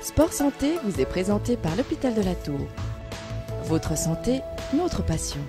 Sport Santé vous est présenté par l'Hôpital de la Tour. Votre santé, notre passion.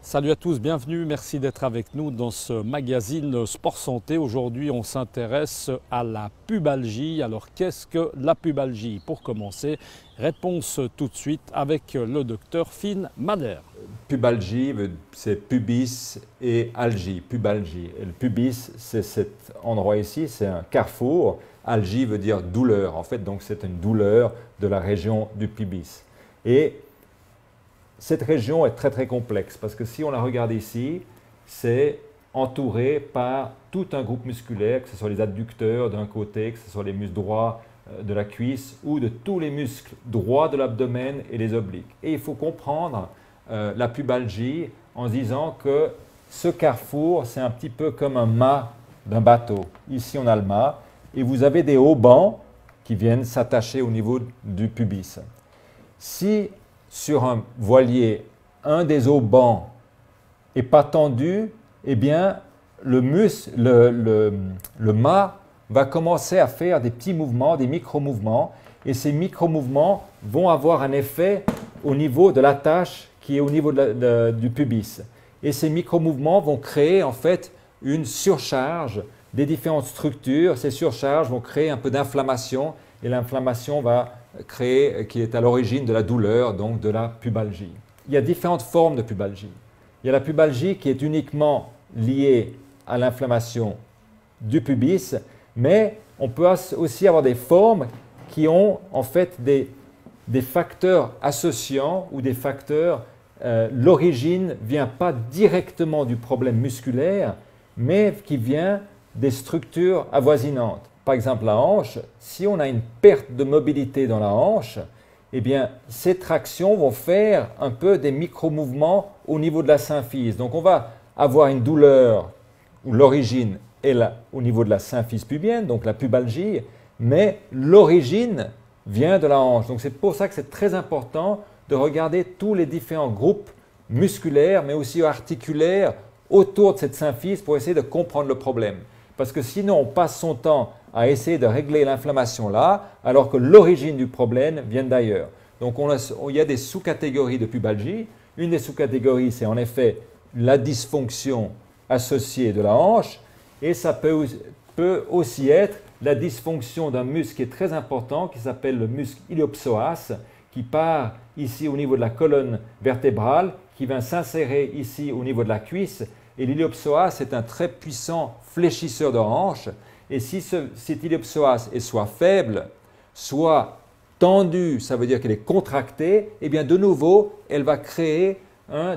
Salut à tous, bienvenue, merci d'être avec nous dans ce magazine Sport Santé. Aujourd'hui, on s'intéresse à la pubalgie. Alors, qu'est-ce que la pubalgie? Pour commencer, réponse tout de suite avec le docteur Finn Madère. Pubalgie, c'est pubis et algie, pubalgie. Et le pubis, c'est cet endroit ici, c'est un carrefour. Algie veut dire douleur, en fait, donc c'est une douleur de la région du pubis. Et cette région est très complexe parce que si on la regarde ici, c'est entouré par tout un groupe musculaire, que ce soit les adducteurs d'un côté, que ce soit les muscles droits de la cuisse ou de tous les muscles droits de l'abdomen et les obliques. Et il faut comprendre la pubalgie en se disant que ce carrefour, c'est un petit peu comme un mât d'un bateau. Ici, on a le mât et vous avez des haubans qui viennent s'attacher au niveau du pubis. Si sur un voilier, un des haubans n'est pas tendu, eh bien, le mât va commencer à faire des petits mouvements, des micro-mouvements, et ces micro-mouvements vont avoir un effet au niveau de l'attache qui est au niveau du pubis. Et ces micro-mouvements vont créer en fait une surcharge des différentes structures. Ces surcharges vont créer un peu d'inflammation, et l'inflammation va qui est à l'origine de la douleur, donc de la pubalgie. Il y a différentes formes de pubalgie. Il y a la pubalgie qui est uniquement liée à l'inflammation du pubis, mais on peut aussi avoir des formes qui ont en fait des facteurs associants ou des facteurs. L'origine ne vient pas directement du problème musculaire, mais qui vient des structures avoisinantes. Par exemple, la hanche, si on a une perte de mobilité dans la hanche, eh bien, ces tractions vont faire un peu des micro-mouvements au niveau de la symphyse. Donc, on va avoir une douleur où l'origine est là, au niveau de la symphyse pubienne, donc la pubalgie, mais l'origine vient de la hanche. Donc, c'est pour ça que c'est très important de regarder tous les différents groupes musculaires, mais aussi articulaires autour de cette symphyse pour essayer de comprendre le problème. Parce que sinon, on passe son temps à essayer de régler l'inflammation là, alors que l'origine du problème vient d'ailleurs. Donc, il y a des sous-catégories de pubalgie. Une des sous-catégories, c'est en effet la dysfonction associée de la hanche. Et ça peut aussi être la dysfonction d'un muscle qui est très important, qui s'appelle le muscle iliopsoas, qui part ici au niveau de la colonne vertébrale, qui vient s'insérer ici au niveau de la cuisse. Et l'iliopsoas est un très puissant fléchisseur de hanche. Et si cet iliopsoas est soit faible, soit tendu, ça veut dire qu'elle est contractée, eh bien de nouveau, elle va créer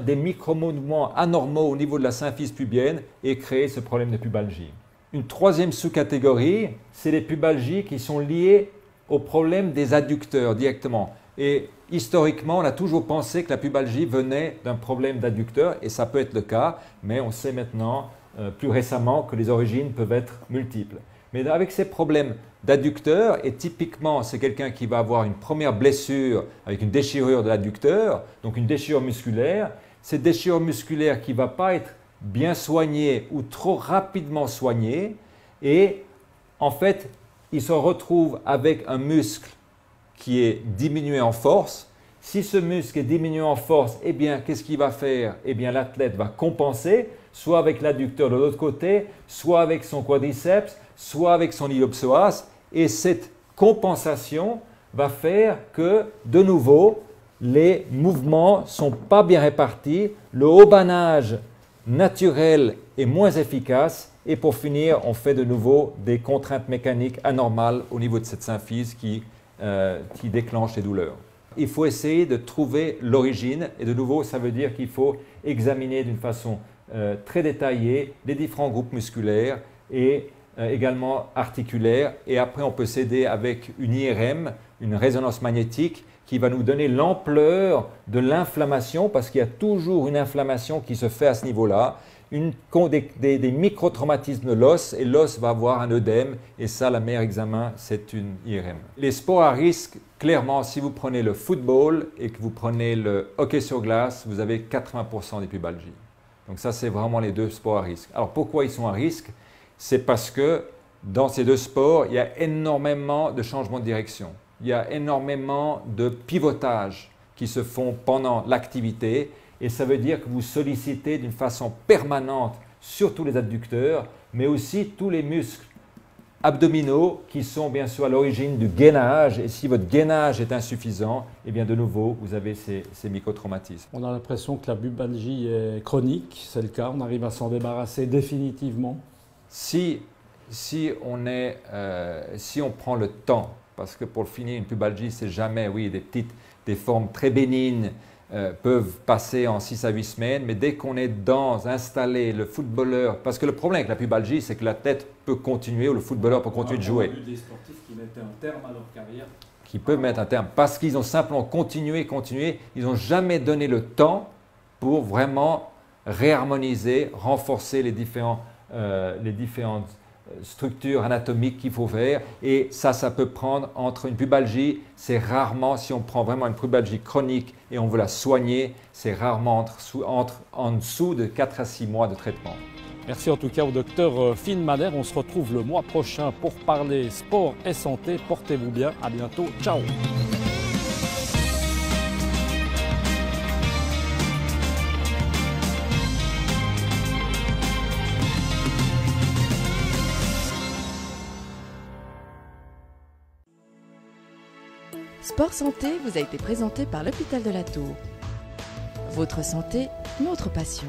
des micro-mouvements anormaux au niveau de la symphyse pubienne et créer ce problème de pubalgie. Une troisième sous-catégorie, c'est les pubalgies qui sont liées au problème des adducteurs directement. Et historiquement, on a toujours pensé que la pubalgie venait d'un problème d'adducteur, et ça peut être le cas, mais on sait maintenant, plus récemment, que les origines peuvent être multiples. Mais avec ces problèmes d'adducteur, et typiquement, c'est quelqu'un qui va avoir une première blessure avec une déchirure de l'adducteur, donc une déchirure musculaire, cette déchirure musculaire qui ne va pas être bien soignée ou trop rapidement soignée, et en fait, il se retrouve avec un muscle qui est diminué en force. Si ce muscle est diminué en force, eh bien, qu'est-ce qu'il va faire? Eh bien, l'athlète va compenser, soit avec l'adducteur de l'autre côté, soit avec son quadriceps, soit avec son iliopsoas. Et cette compensation va faire que, de nouveau, les mouvements ne sont pas bien répartis, le haubanage naturel est moins efficace, et pour finir, on fait de nouveau des contraintes mécaniques anormales au niveau de cette symphyse qui déclenche les douleurs. Il faut essayer de trouver l'origine, et de nouveau, ça veut dire qu'il faut examiner d'une façon très détaillée les différents groupes musculaires et également articulaires, et après on peut s'aider avec une IRM, une résonance magnétique, qui va nous donner l'ampleur de l'inflammation, parce qu'il y a toujours une inflammation qui se fait à ce niveau-là, des micro-traumatismes de l'os et l'os va avoir un œdème et ça, le meilleur examen, c'est une IRM. Les sports à risque, clairement, si vous prenez le football et que vous prenez le hockey sur glace, vous avez 80% des pubalgies. Donc ça, c'est vraiment les deux sports à risque. Alors pourquoi ils sont à risque? C'est parce que dans ces deux sports, il y a énormément de changements de direction. Il y a énormément de pivotage qui se font pendant l'activité et ça veut dire que vous sollicitez d'une façon permanente surtout les adducteurs, mais aussi tous les muscles abdominaux qui sont bien sûr à l'origine du gainage. Et si votre gainage est insuffisant, eh bien de nouveau, vous avez ces microtraumatismes. On a l'impression que la pubalgie est chronique, c'est le cas, on arrive à s'en débarrasser définitivement. Si on prend le temps, parce que pour finir une pubalgie, c'est jamais, oui, des formes très bénignes peuvent passer en 6 à 8 semaines, mais dès qu'on est installé, le footballeur, parce que le problème avec la pubalgie, c'est que la tête peut continuer ou le footballeur peut continuer de jouer. On a vu des sportifs qui mettaient un terme à leur carrière. Qui peuvent mettre un terme, parce qu'ils ont simplement continué, ils n'ont jamais donné le temps pour vraiment réharmoniser, renforcer les différentes structures anatomiques qu'il faut faire. Et ça peut prendre entre une pubalgie, c'est rarement, si on prend vraiment une pubalgie chronique et on veut la soigner, c'est rarement en dessous de 4 à 6 mois de traitement. Merci en tout cas au docteur Finn Mahler. On se retrouve le mois prochain pour parler sport et santé. Portez-vous bien. À bientôt. Ciao. Sport Santé vous a été présenté par l'Hôpital de la Tour. Votre santé, notre passion.